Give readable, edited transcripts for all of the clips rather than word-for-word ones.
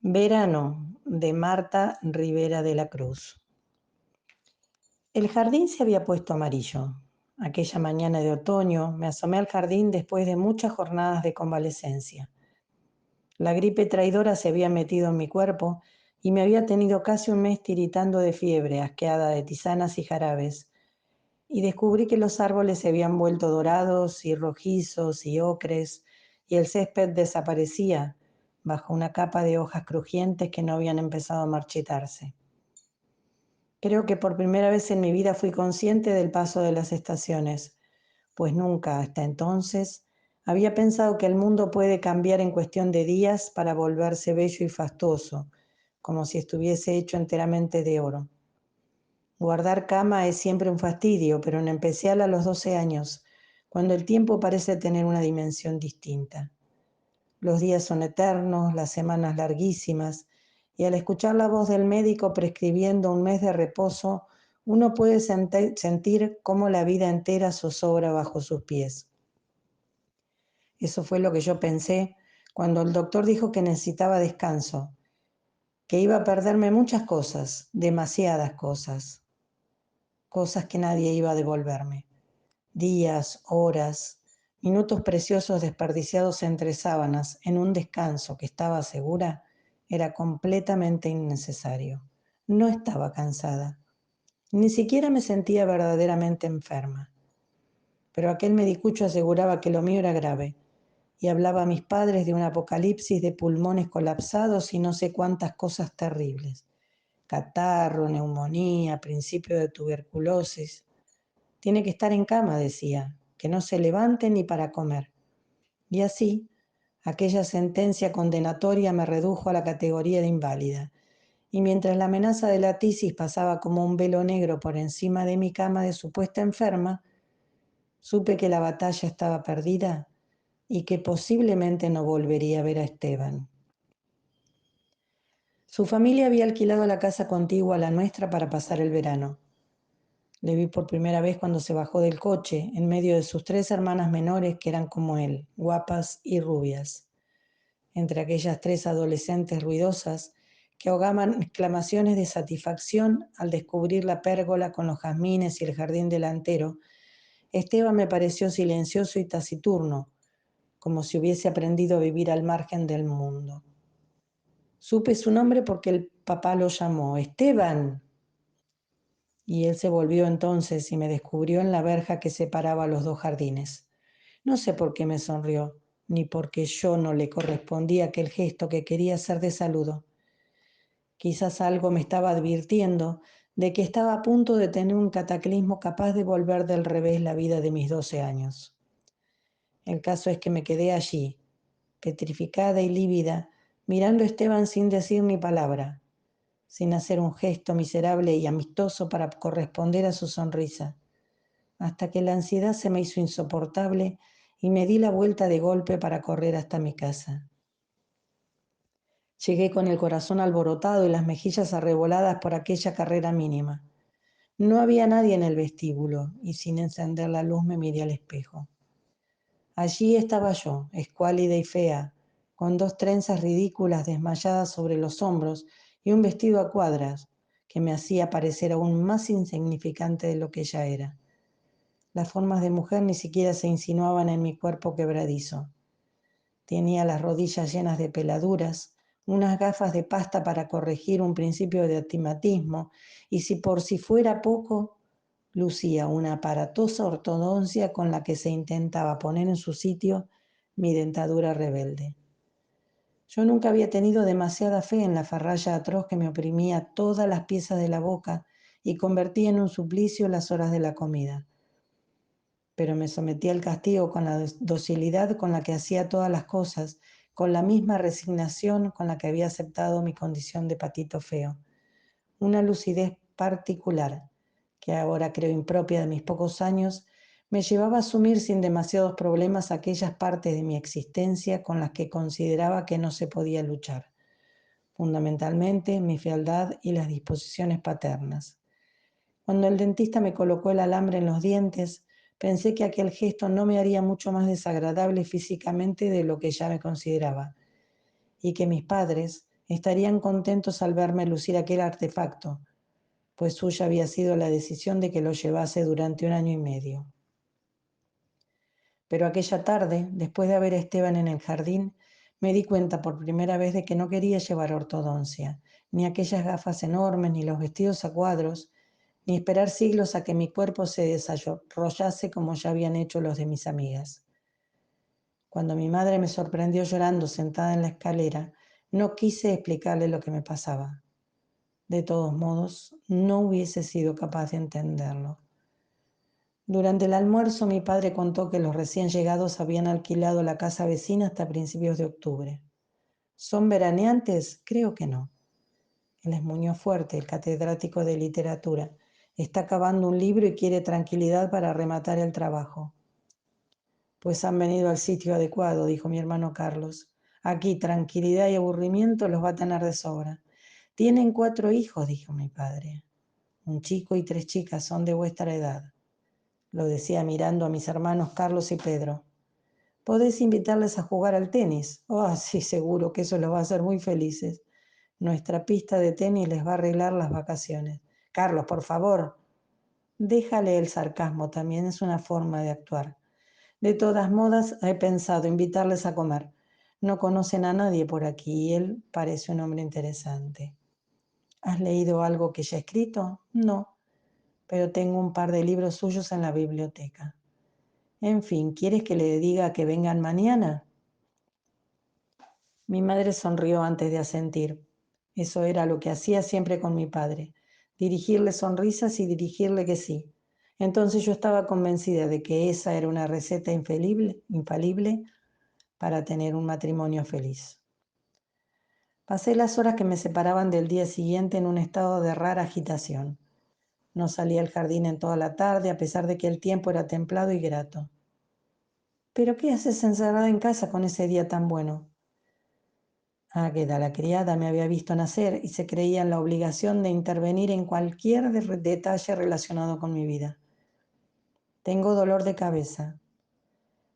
Verano, de Marta Rivera de la Cruz. El jardín se había puesto amarillo. Aquella mañana de otoño me asomé al jardín después de muchas jornadas de convalecencia. La gripe traidora se había metido en mi cuerpo y me había tenido casi un mes tiritando de fiebre, asqueada de tisanas y jarabes. Y descubrí que los árboles se habían vuelto dorados y rojizos y ocres, y el césped desaparecía bajo una capa de hojas crujientes que no habían empezado a marchitarse. Creo que por primera vez en mi vida fui consciente del paso de las estaciones, pues nunca hasta entonces había pensado que el mundo puede cambiar en cuestión de días para volverse bello y fastuoso, como si estuviese hecho enteramente de oro. Guardar cama es siempre un fastidio, pero en especial a los 12 años, cuando el tiempo parece tener una dimensión distinta. Los días son eternos, las semanas larguísimas, y al escuchar la voz del médico prescribiendo un mes de reposo, uno puede sentir cómo la vida entera zozobra bajo sus pies. Eso fue lo que yo pensé cuando el doctor dijo que necesitaba descanso, que iba a perderme muchas cosas, demasiadas cosas, cosas que nadie iba a devolverme. Días, horas, minutos preciosos desperdiciados entre sábanas en un descanso que estaba segura era completamente innecesario. No estaba cansada, ni siquiera me sentía verdaderamente enferma. Pero aquel medicucho aseguraba que lo mío era grave y hablaba a mis padres de un apocalipsis de pulmones colapsados y no sé cuántas cosas terribles. Catarro, neumonía, principio de tuberculosis. Tiene que estar en cama, decía, que no se levante ni para comer. Y así, aquella sentencia condenatoria me redujo a la categoría de inválida. Y mientras la amenaza de la tisis pasaba como un velo negro por encima de mi cama de supuesta enferma, supe que la batalla estaba perdida y que posiblemente no volvería a ver a Esteban. Su familia había alquilado la casa contigua a la nuestra para pasar el verano. Le vi por primera vez cuando se bajó del coche, en medio de sus 3 hermanas menores que eran como él, guapas y rubias. Entre aquellas 3 adolescentes ruidosas que ahogaban exclamaciones de satisfacción al descubrir la pérgola con los jazmines y el jardín delantero, Esteban me pareció silencioso y taciturno, como si hubiese aprendido a vivir al margen del mundo. Supe su nombre porque el papá lo llamó, ¡Esteban! Y él se volvió entonces y me descubrió en la verja que separaba los 2 jardines. No sé por qué me sonrió, ni porque yo no le correspondía aquel gesto que quería hacer de saludo. Quizás algo me estaba advirtiendo de que estaba a punto de tener un cataclismo capaz de volver del revés la vida de mis 12 años. El caso es que me quedé allí, petrificada y lívida, mirando a Esteban sin decir ni palabra, sin hacer un gesto miserable y amistoso para corresponder a su sonrisa, hasta que la ansiedad se me hizo insoportable y me di la vuelta de golpe para correr hasta mi casa. Llegué con el corazón alborotado y las mejillas arreboladas por aquella carrera mínima. No había nadie en el vestíbulo y sin encender la luz me miré al espejo. Allí estaba yo, escuálida y fea, con 2 trenzas ridículas desmayadas sobre los hombros y un vestido a cuadras que me hacía parecer aún más insignificante de lo que ya era. Las formas de mujer ni siquiera se insinuaban en mi cuerpo quebradizo. Tenía las rodillas llenas de peladuras, unas gafas de pasta para corregir un principio de astigmatismo, y si fuera poco, lucía una aparatosa ortodoncia con la que se intentaba poner en su sitio mi dentadura rebelde. Yo nunca había tenido demasiada fe en la farralla atroz que me oprimía todas las piezas de la boca y convertía en un suplicio las horas de la comida. Pero me sometí al castigo con la docilidad con la que hacía todas las cosas, con la misma resignación con la que había aceptado mi condición de patito feo. Una lucidez particular, que ahora creo impropia de mis pocos años, me llevaba a asumir sin demasiados problemas aquellas partes de mi existencia con las que consideraba que no se podía luchar, fundamentalmente mi fealdad y las disposiciones paternas. Cuando el dentista me colocó el alambre en los dientes, pensé que aquel gesto no me haría mucho más desagradable físicamente de lo que ya me consideraba, y que mis padres, Estarían contentos al verme lucir aquel artefacto, pues suya había sido la decisión de que lo llevase durante 1 año y medio. Pero aquella tarde, después de ver a Esteban en el jardín, me di cuenta por primera vez de que no quería llevar ortodoncia, ni aquellas gafas enormes, ni los vestidos a cuadros, ni esperar siglos a que mi cuerpo se desarrollase como ya habían hecho los de mis amigas. Cuando mi madre me sorprendió llorando sentada en la escalera, no quise explicarle lo que me pasaba. De todos modos, no hubiese sido capaz de entenderlo. Durante el almuerzo, mi padre contó que los recién llegados habían alquilado la casa vecina hasta principios de octubre. ¿Son veraneantes? Creo que no. Él es Muñoz Fuerte, el catedrático de literatura. Está acabando un libro y quiere tranquilidad para rematar el trabajo. Pues han venido al sitio adecuado, dijo mi hermano Carlos. Aquí tranquilidad y aburrimiento los va a tener de sobra. Tienen 4 hijos, dijo mi padre. Un chico y 3 chicas, son de vuestra edad. Lo decía mirando a mis hermanos Carlos y Pedro. ¿Podés invitarles a jugar al tenis? Oh, sí, seguro que eso los va a hacer muy felices. Nuestra pista de tenis les va a arreglar las vacaciones. Carlos, por favor. Déjale el sarcasmo, también es una forma de actuar. De todas modas, he pensado invitarles a comer. No conocen a nadie por aquí y él parece un hombre interesante. ¿Has leído algo que ya he escrito? No, pero tengo un par de libros suyos en la biblioteca. En fin, ¿quieres que le diga que vengan mañana? Mi madre sonrió antes de asentir. Eso era lo que hacía siempre con mi padre, dirigirle sonrisas y dirigirle que sí. Entonces yo estaba convencida de que esa era una receta infalible para tener un matrimonio feliz. Pasé las horas que me separaban del día siguiente en un estado de rara agitación. No salí al jardín en toda la tarde, a pesar de que el tiempo era templado y grato. ¿Pero qué haces encerrada en casa con ese día tan bueno? Águeda, la criada, me había visto nacer y se creía en la obligación de intervenir en cualquier detalle relacionado con mi vida. Tengo dolor de cabeza.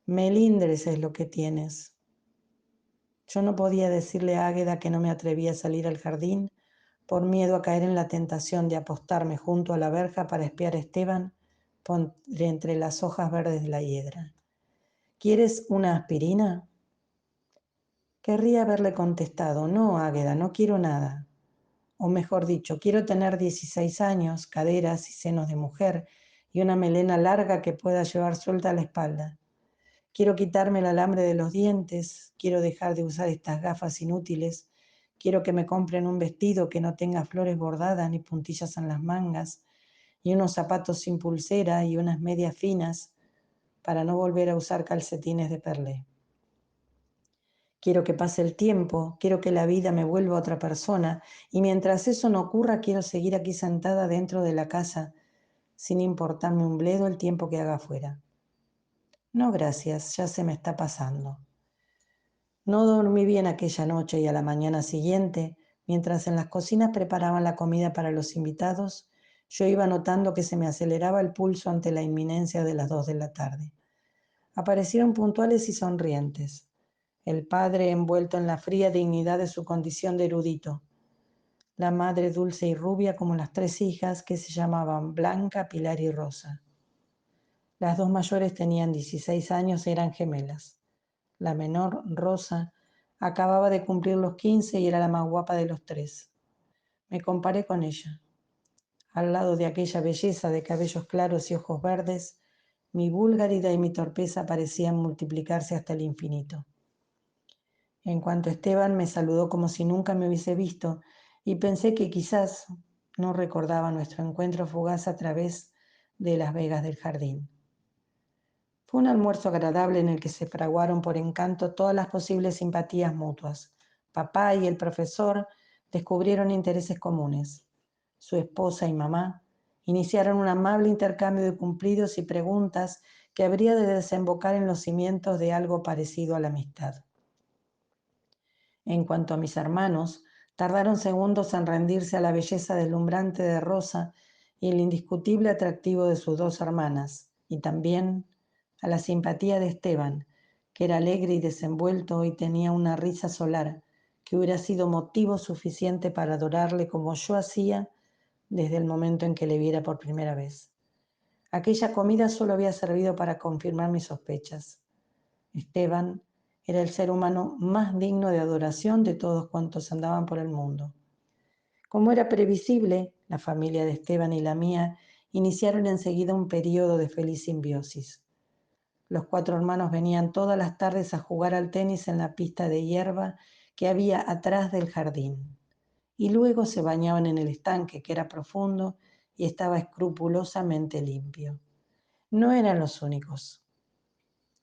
Melindres es lo que tienes. Yo no podía decirle a Águeda que no me atrevía a salir al jardín por miedo a caer en la tentación de apostarme junto a la verja para espiar a Esteban por entre las hojas verdes de la hiedra. ¿Quieres una aspirina? Querría haberle contestado, no, Águeda, no quiero nada. O mejor dicho, quiero tener 16 años, caderas y senos de mujer y una melena larga que pueda llevar suelta a la espalda. Quiero quitarme el alambre de los dientes, quiero dejar de usar estas gafas inútiles, quiero que me compren un vestido que no tenga flores bordadas ni puntillas en las mangas, y unos zapatos sin pulsera y unas medias finas para no volver a usar calcetines de perlé. Quiero que pase el tiempo, quiero que la vida me vuelva otra persona, y mientras eso no ocurra, quiero seguir aquí sentada dentro de la casa, sin importarme un bledo el tiempo que haga afuera. No, gracias, ya se me está pasando. No dormí bien aquella noche y a la mañana siguiente, mientras en las cocinas preparaban la comida para los invitados, yo iba notando que se me aceleraba el pulso ante la inminencia de las 2 de la tarde. Aparecieron puntuales y sonrientes. El padre envuelto en la fría dignidad de su condición de erudito. La madre dulce y rubia como las 3 hijas que se llamaban Blanca, Pilar y Rosa. Las 2 mayores tenían 16 años y eran gemelas. La menor, Rosa, acababa de cumplir los 15 y era la más guapa de los 3. Me comparé con ella. Al lado de aquella belleza de cabellos claros y ojos verdes, mi vulgaridad y mi torpeza parecían multiplicarse hasta el infinito. En cuanto Esteban me saludó como si nunca me hubiese visto y pensé que quizás no recordaba nuestro encuentro fugaz a través de las vegas del jardín. Fue un almuerzo agradable en el que se fraguaron por encanto todas las posibles simpatías mutuas. Papá y el profesor descubrieron intereses comunes. Su esposa y mamá iniciaron un amable intercambio de cumplidos y preguntas que habría de desembocar en los cimientos de algo parecido a la amistad. En cuanto a mis hermanos, tardaron segundos en rendirse a la belleza deslumbrante de Rosa y el indiscutible atractivo de sus 2 hermanas, y también a la simpatía de Esteban, que era alegre y desenvuelto y tenía una risa solar que hubiera sido motivo suficiente para adorarle como yo hacía desde el momento en que le viera por primera vez. Aquella comida solo había servido para confirmar mis sospechas. Esteban era el ser humano más digno de adoración de todos cuantos andaban por el mundo. Como era previsible, la familia de Esteban y la mía iniciaron enseguida un periodo de feliz simbiosis. Los 4 hermanos venían todas las tardes a jugar al tenis en la pista de hierba que había atrás del jardín, y luego se bañaban en el estanque, que era profundo y estaba escrupulosamente limpio. No eran los únicos.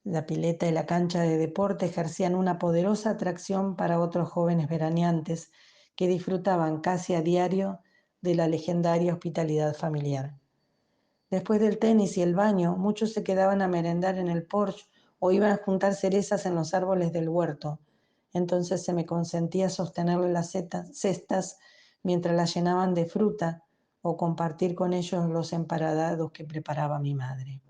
La pileta y la cancha de deporte ejercían una poderosa atracción para otros jóvenes veraneantes que disfrutaban casi a diario de la legendaria hospitalidad familiar. Después del tenis y el baño, muchos se quedaban a merendar en el porche o iban a juntar cerezas en los árboles del huerto. Entonces se me consentía sostenerle las cestas mientras las llenaban de fruta o compartir con ellos los emparadados que preparaba mi madre.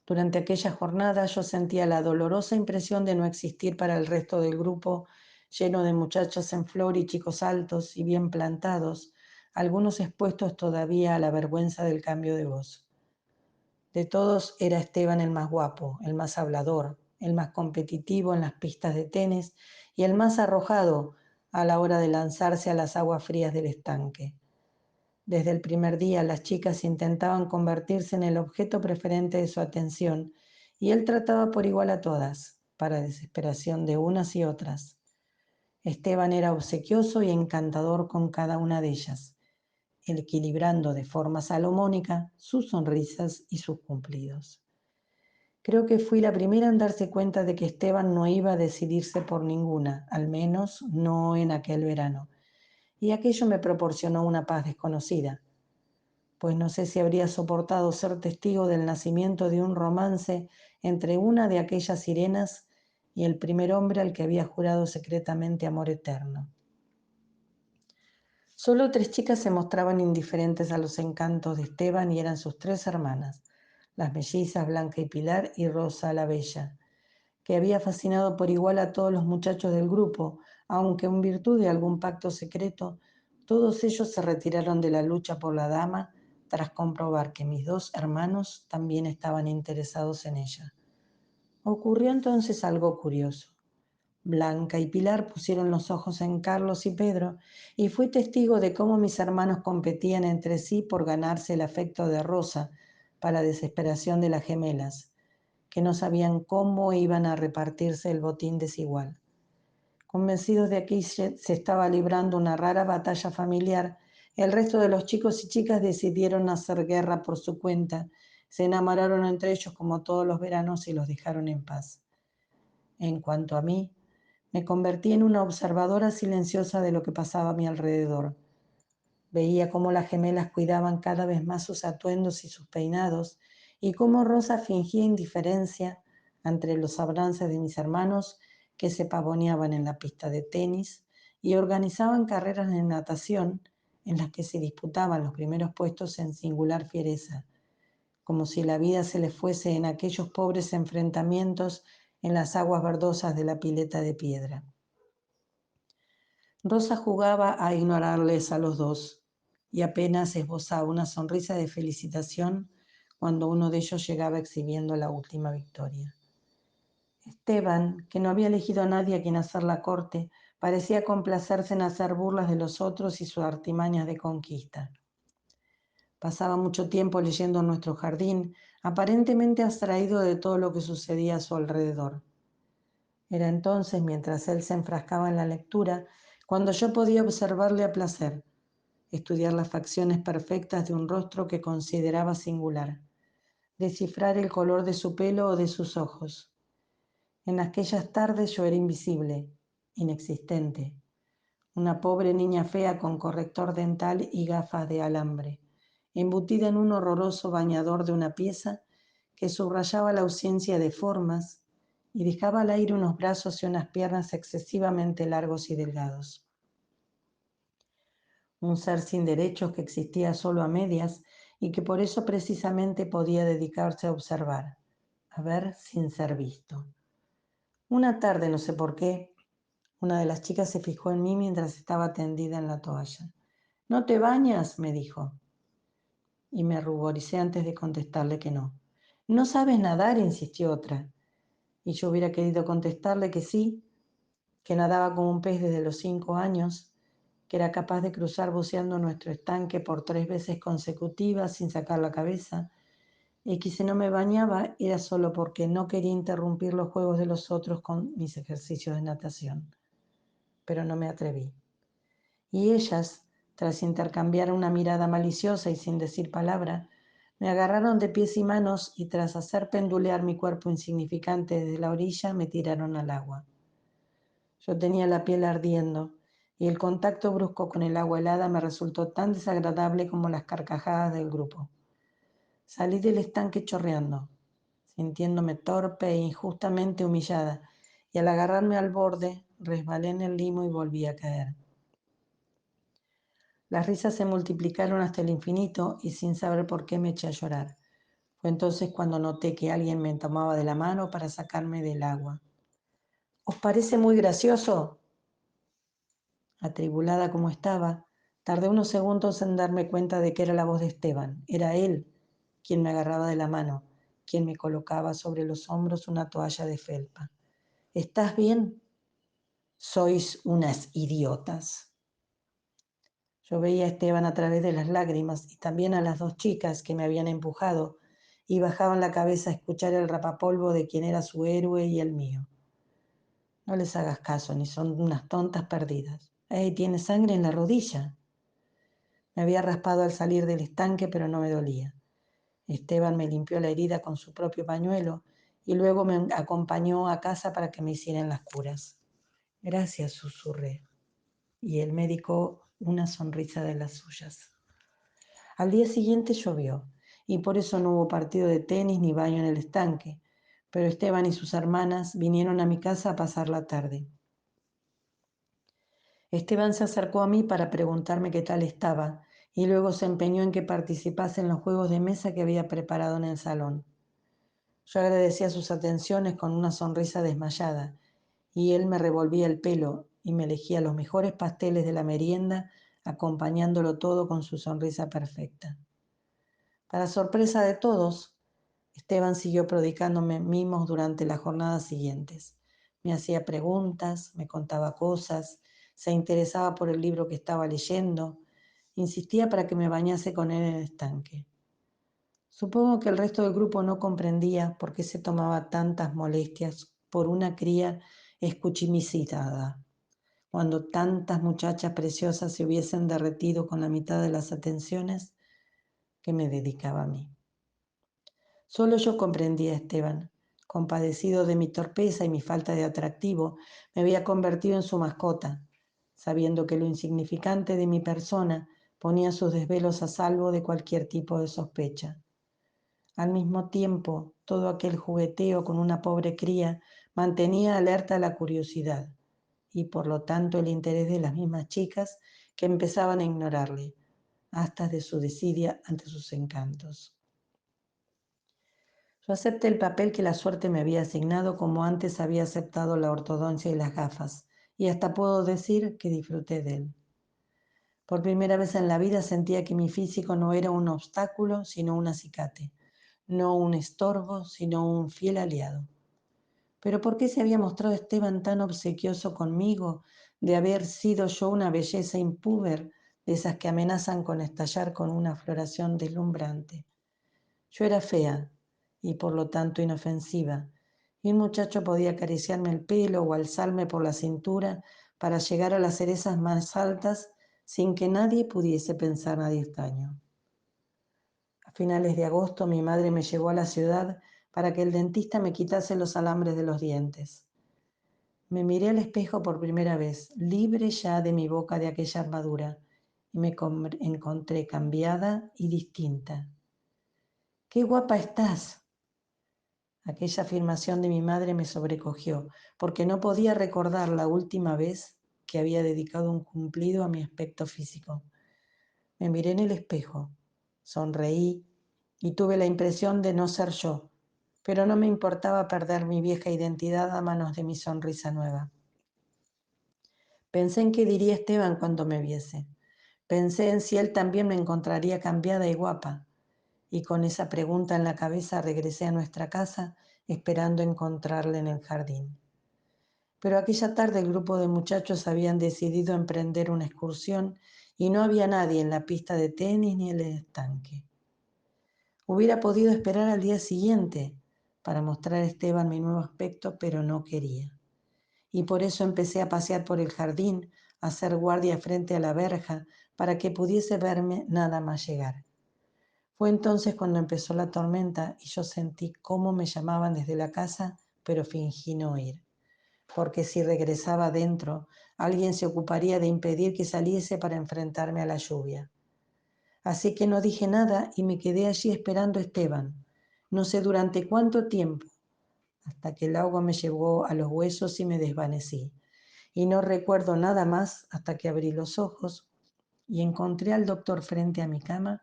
Durante aquella jornada yo sentía la dolorosa impresión de no existir para el resto del grupo, lleno de muchachos en flor y chicos altos y bien plantados, algunos expuestos todavía a la vergüenza del cambio de voz. De todos era Esteban el más guapo, el más hablador, el más competitivo en las pistas de tenis y el más arrojado a la hora de lanzarse a las aguas frías del estanque. Desde el primer día las chicas intentaban convertirse en el objeto preferente de su atención y él trataba por igual a todas, para desesperación de unas y otras. Esteban era obsequioso y encantador con cada una de ellas, equilibrando de forma salomónica sus sonrisas y sus cumplidos. Creo que fui la primera en darse cuenta de que Esteban no iba a decidirse por ninguna, al menos no en aquel verano, y aquello me proporcionó una paz desconocida, pues no sé si habría soportado ser testigo del nacimiento de un romance entre una de aquellas sirenas y el primer hombre al que había jurado secretamente amor eterno. Solo 3 chicas se mostraban indiferentes a los encantos de Esteban y eran sus 3 hermanas, las mellizas Blanca y Pilar y Rosa la Bella, que había fascinado por igual a todos los muchachos del grupo, aunque en virtud de algún pacto secreto, todos ellos se retiraron de la lucha por la dama tras comprobar que mis 2 hermanos también estaban interesados en ella. Ocurrió entonces algo curioso. Blanca y Pilar pusieron los ojos en Carlos y Pedro, y fui testigo de cómo mis hermanos competían entre sí por ganarse el afecto de Rosa, para desesperación de las gemelas, que no sabían cómo iban a repartirse el botín desigual. Convencidos de que se estaba librando una rara batalla familiar, el resto de los chicos y chicas decidieron hacer guerra por su cuenta, se enamoraron entre ellos como todos los veranos y los dejaron en paz. En cuanto a mí, me convertí en una observadora silenciosa de lo que pasaba a mi alrededor. Veía cómo las gemelas cuidaban cada vez más sus atuendos y sus peinados, y cómo Rosa fingía indiferencia ante los avances de mis hermanos que se pavoneaban en la pista de tenis y organizaban carreras de natación en las que se disputaban los primeros puestos en singular fiereza, como si la vida se les fuese en aquellos pobres enfrentamientos en las aguas verdosas de la pileta de piedra. Rosa jugaba a ignorarles a los dos y apenas esbozaba una sonrisa de felicitación cuando uno de ellos llegaba exhibiendo la última victoria. Esteban, que no había elegido a nadie a quien hacer la corte, parecía complacerse en hacer burlas de los otros y sus artimañas de conquista. Pasaba mucho tiempo leyendo en nuestro jardín, aparentemente abstraído de todo lo que sucedía a su alrededor. Era entonces, mientras él se enfrascaba en la lectura, cuando yo podía observarle a placer, estudiar las facciones perfectas de un rostro que consideraba singular, descifrar el color de su pelo o de sus ojos. En aquellas tardes yo era invisible, inexistente, una pobre niña fea con corrector dental y gafas de alambre, embutida en un horroroso bañador de una pieza que subrayaba la ausencia de formas y dejaba al aire unos brazos y unas piernas excesivamente largos y delgados. Un ser sin derechos que existía solo a medias y que por eso precisamente podía dedicarse a observar, a ver sin ser visto. Una tarde, no sé por qué, Una de las chicas se fijó en mí mientras estaba tendida en la toalla. ¿No te bañas?, me dijo. Y me ruboricé antes de contestarle que no. ¿No sabes nadar?, insistió otra. Y yo hubiera querido contestarle que sí, que nadaba como un pez desde los 5 años, que era capaz de cruzar buceando nuestro estanque por 3 veces consecutivas sin sacar la cabeza, y que si no me bañaba era solo porque no quería interrumpir los juegos de los otros con mis ejercicios de natación. Pero no me atreví. Y ellas, tras intercambiar una mirada maliciosa y sin decir palabra, me agarraron de pies y manos y tras hacer pendulear mi cuerpo insignificante desde la orilla, me tiraron al agua. Yo tenía la piel ardiendo y el contacto brusco con el agua helada me resultó tan desagradable como las carcajadas del grupo. Salí del estanque chorreando, sintiéndome torpe e injustamente humillada, y al agarrarme al borde, resbalé en el limo y volví a caer. Las risas se multiplicaron hasta el infinito y sin saber por qué me eché a llorar. Fue entonces cuando noté que alguien me tomaba de la mano para sacarme del agua. ¿Os parece muy gracioso? Atribulada como estaba, tardé unos segundos en darme cuenta de que era la voz de Esteban. Era él quien me agarraba de la mano, quien me colocaba sobre los hombros una toalla de felpa. ¿Estás bien? Sois unas idiotas. Yo veía a Esteban a través de las lágrimas y también a las 2 chicas que me habían empujado y bajaban la cabeza a escuchar el rapapolvo de quien era su héroe y el mío. No les hagas caso, ni son unas tontas perdidas. ¡Ey, tiene sangre en la rodilla! Me había raspado al salir del estanque, pero no me dolía. Esteban me limpió la herida con su propio pañuelo y luego me acompañó a casa para que me hicieran las curas. Gracias, susurré. Y el médico una sonrisa de las suyas. Al día siguiente llovió y por eso no hubo partido de tenis ni baño en el estanque, pero Esteban y sus hermanas vinieron a mi casa a pasar la tarde. Esteban se acercó a mí para preguntarme qué tal estaba y luego se empeñó en que participase en los juegos de mesa que había preparado en el salón. Yo agradecía sus atenciones con una sonrisa desmayada y él me revolvía el pelo y me elegía los mejores pasteles de la merienda, acompañándolo todo con su sonrisa perfecta. Para sorpresa de todos, Esteban siguió prodigándome mimos durante las jornadas siguientes. Me hacía preguntas, me contaba cosas, se interesaba por el libro que estaba leyendo, insistía para que me bañase con él en el estanque. Supongo que el resto del grupo no comprendía por qué se tomaba tantas molestias por una cría escuchimicitada, cuando tantas muchachas preciosas se hubiesen derretido con la mitad de las atenciones que me dedicaba a mí. Solo yo comprendía a Esteban. Compadecido de mi torpeza y mi falta de atractivo, me había convertido en su mascota, sabiendo que lo insignificante de mi persona ponía sus desvelos a salvo de cualquier tipo de sospecha. Al mismo tiempo, todo aquel jugueteo con una pobre cría mantenía alerta la curiosidad y por lo tanto el interés de las mismas chicas que empezaban a ignorarle, hasta de su desidia ante sus encantos. Yo acepté el papel que la suerte me había asignado como antes había aceptado la ortodoncia y las gafas, y hasta puedo decir que disfruté de él. Por primera vez en la vida sentía que mi físico no era un obstáculo, sino un acicate, no un estorbo, sino un fiel aliado. Pero ¿por qué se había mostrado Esteban tan obsequioso conmigo de haber sido yo una belleza impúber, de esas que amenazan con estallar con una floración deslumbrante? Yo era fea y por lo tanto inofensiva, y un muchacho podía acariciarme el pelo o alzarme por la cintura para llegar a las cerezas más altas sin que nadie pudiese pensar nada extraño. A finales de agosto mi madre me llevó a la ciudad para que el dentista me quitase los alambres de los dientes. Me miré al espejo por primera vez, libre ya de mi boca de aquella armadura, y me encontré cambiada y distinta. ¡Qué guapa estás! Aquella afirmación de mi madre me sobrecogió, porque no podía recordar la última vez que había dedicado un cumplido a mi aspecto físico. Me miré en el espejo, sonreí y tuve la impresión de no ser yo, pero no me importaba perder mi vieja identidad a manos de mi sonrisa nueva. Pensé en qué diría Esteban cuando me viese. Pensé en si él también me encontraría cambiada y guapa. Y con esa pregunta en la cabeza regresé a nuestra casa, esperando encontrarle en el jardín. Pero aquella tarde el grupo de muchachos habían decidido emprender una excursión y no había nadie en la pista de tenis ni en el estanque. Hubiera podido esperar al día siguiente para mostrar a Esteban mi nuevo aspecto, pero no quería. Y por eso empecé a pasear por el jardín, a hacer guardia frente a la verja, para que pudiese verme nada más llegar. Fue entonces cuando empezó la tormenta y yo sentí cómo me llamaban desde la casa, pero fingí no oír, porque si regresaba adentro, alguien se ocuparía de impedir que saliese para enfrentarme a la lluvia. Así que no dije nada y me quedé allí esperando a Esteban. No sé durante cuánto tiempo, hasta que el agua me llegó a los huesos y me desvanecí. Y no recuerdo nada más hasta que abrí los ojos y encontré al doctor frente a mi cama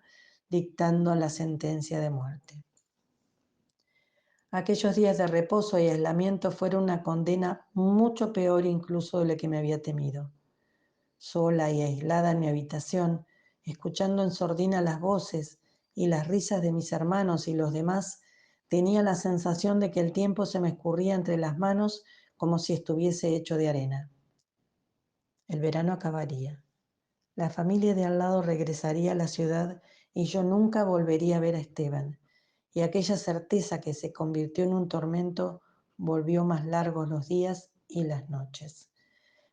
dictando la sentencia de muerte. Aquellos días de reposo y aislamiento fueron una condena mucho peor incluso de lo que me había temido. Sola y aislada en mi habitación, escuchando en sordina las voces y las risas de mis hermanos y los demás, tenía la sensación de que el tiempo se me escurría entre las manos como si estuviese hecho de arena. El verano acabaría. La familia de al lado regresaría a la ciudad y yo nunca volvería a ver a Esteban. Y aquella certeza que se convirtió en un tormento volvió más largos los días y las noches.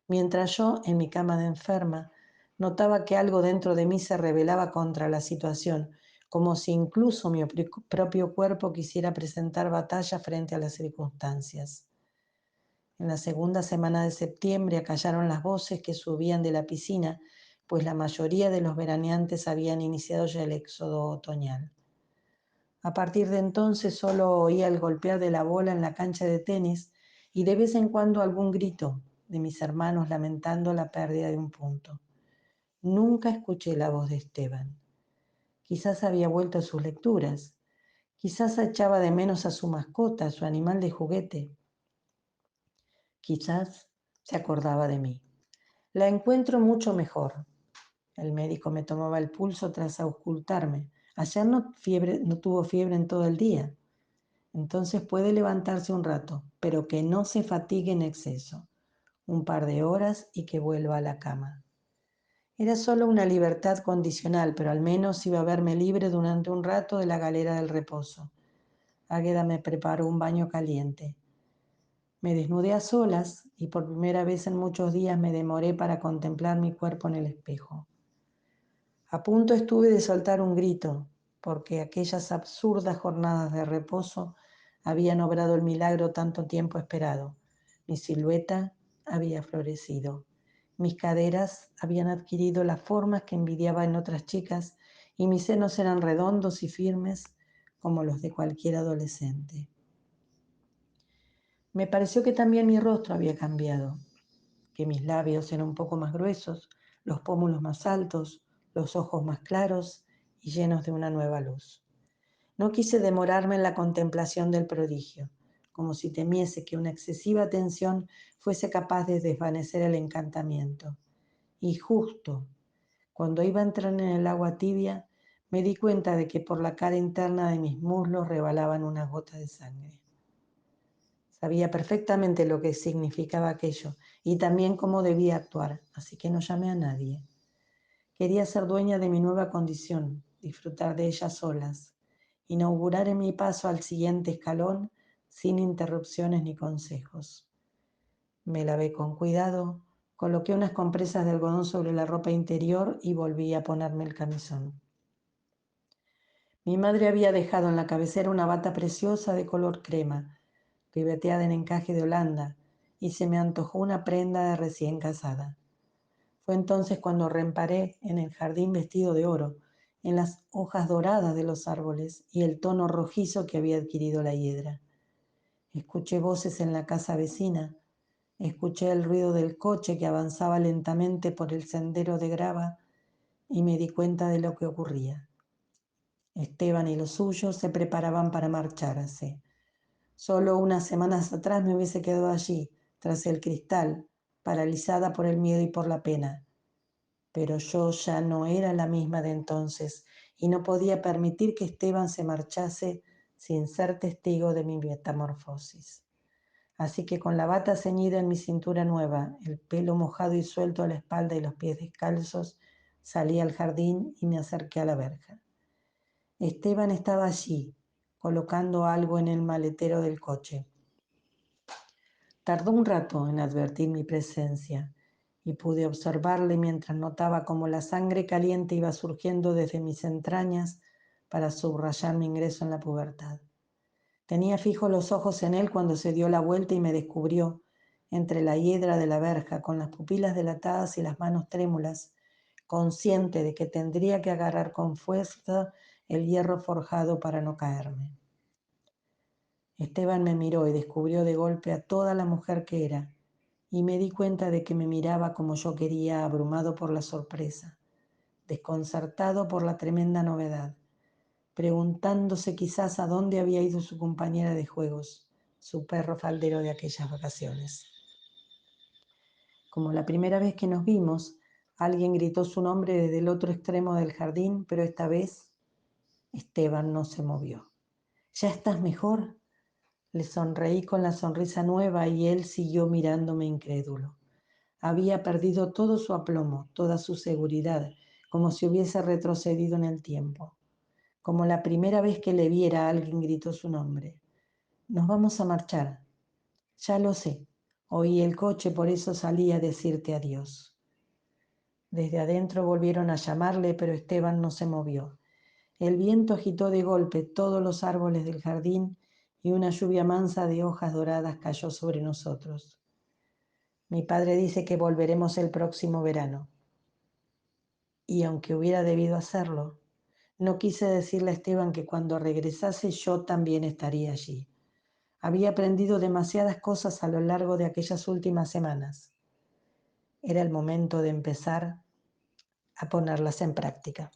Mientras yo, en mi cama de enferma, notaba que algo dentro de mí se rebelaba contra la situación, como si incluso mi propio cuerpo quisiera presentar batalla frente a las circunstancias. En la segunda semana de septiembre acallaron las voces que subían de la piscina, pues la mayoría de los veraneantes habían iniciado ya el éxodo otoñal. A partir de entonces solo oía el golpear de la bola en la cancha de tenis y de vez en cuando algún grito de mis hermanos lamentando la pérdida de un punto. Nunca escuché la voz de Esteban. Quizás había vuelto a sus lecturas. Quizás echaba de menos a su mascota, a su animal de juguete. Quizás se acordaba de mí. La encuentro mucho mejor. El médico me tomaba el pulso tras auscultarme. Ayer no tuvo fiebre en todo el día. Entonces puede levantarse un rato, pero que no se fatigue en exceso. Un par de horas y que vuelva a la cama. Era solo una libertad condicional, pero al menos iba a verme libre durante un rato de la galera del reposo. Águeda me preparó un baño caliente. Me desnudé a solas y por primera vez en muchos días me demoré para contemplar mi cuerpo en el espejo. A punto estuve de soltar un grito, porque aquellas absurdas jornadas de reposo habían obrado el milagro tanto tiempo esperado. Mi silueta había florecido. Mis caderas habían adquirido las formas que envidiaba en otras chicas y mis senos eran redondos y firmes como los de cualquier adolescente. Me pareció que también mi rostro había cambiado, que mis labios eran un poco más gruesos, los pómulos más altos, los ojos más claros y llenos de una nueva luz. No quise demorarme en la contemplación del prodigio, como si temiese que una excesiva atención fuese capaz de desvanecer el encantamiento. Y justo cuando iba a entrar en el agua tibia, me di cuenta de que por la cara interna de mis muslos rebalaban unas gotas de sangre. Sabía perfectamente lo que significaba aquello y también cómo debía actuar, así que no llamé a nadie. Quería ser dueña de mi nueva condición, disfrutar de ella solas, inaugurar en mi paso al siguiente escalón sin interrupciones ni consejos. Me lavé con cuidado, coloqué unas compresas de algodón sobre la ropa interior y volví a ponerme el camisón. Mi madre había dejado en la cabecera una bata preciosa de color crema, ribeteada en encaje de Holanda, y se me antojó una prenda de recién casada. Fue entonces cuando reparé en el jardín vestido de oro, en las hojas doradas de los árboles y el tono rojizo que había adquirido la hiedra. Escuché voces en la casa vecina, escuché el ruido del coche que avanzaba lentamente por el sendero de grava y me di cuenta de lo que ocurría. Esteban y los suyos se preparaban para marcharse. Solo unas semanas atrás me hubiese quedado allí, tras el cristal, paralizada por el miedo y por la pena. Pero yo ya no era la misma de entonces y no podía permitir que Esteban se marchase sin ser testigo de mi metamorfosis. Así que con la bata ceñida en mi cintura nueva, el pelo mojado y suelto a la espalda y los pies descalzos, salí al jardín y me acerqué a la verja. Esteban estaba allí, colocando algo en el maletero del coche. Tardó un rato en advertir mi presencia y pude observarle mientras notaba cómo la sangre caliente iba surgiendo desde mis entrañas para subrayar mi ingreso en la pubertad. Tenía fijos los ojos en él cuando se dio la vuelta y me descubrió, entre la hiedra de la verja, con las pupilas dilatadas y las manos trémulas, consciente de que tendría que agarrar con fuerza el hierro forjado para no caerme. Esteban me miró y descubrió de golpe a toda la mujer que era, y me di cuenta de que me miraba como yo quería, abrumado por la sorpresa, desconcertado por la tremenda novedad, preguntándose quizás a dónde había ido su compañera de juegos, su perro faldero de aquellas vacaciones. Como la primera vez que nos vimos, alguien gritó su nombre desde el otro extremo del jardín, pero esta vez Esteban no se movió. ¿Ya estás mejor? Le sonreí con la sonrisa nueva y él siguió mirándome incrédulo. Había perdido todo su aplomo, toda su seguridad, como si hubiese retrocedido en el tiempo. Como la primera vez que le viera, alguien gritó su nombre. Nos vamos a marchar. Ya lo sé. Oí el coche, por eso salí a decirte adiós. Desde adentro volvieron a llamarle, pero Esteban no se movió. El viento agitó de golpe todos los árboles del jardín y una lluvia mansa de hojas doradas cayó sobre nosotros. Mi padre dice que volveremos el próximo verano. Y aunque hubiera debido hacerlo, no quise decirle a Esteban que cuando regresase yo también estaría allí. Había aprendido demasiadas cosas a lo largo de aquellas últimas semanas. Era el momento de empezar a ponerlas en práctica.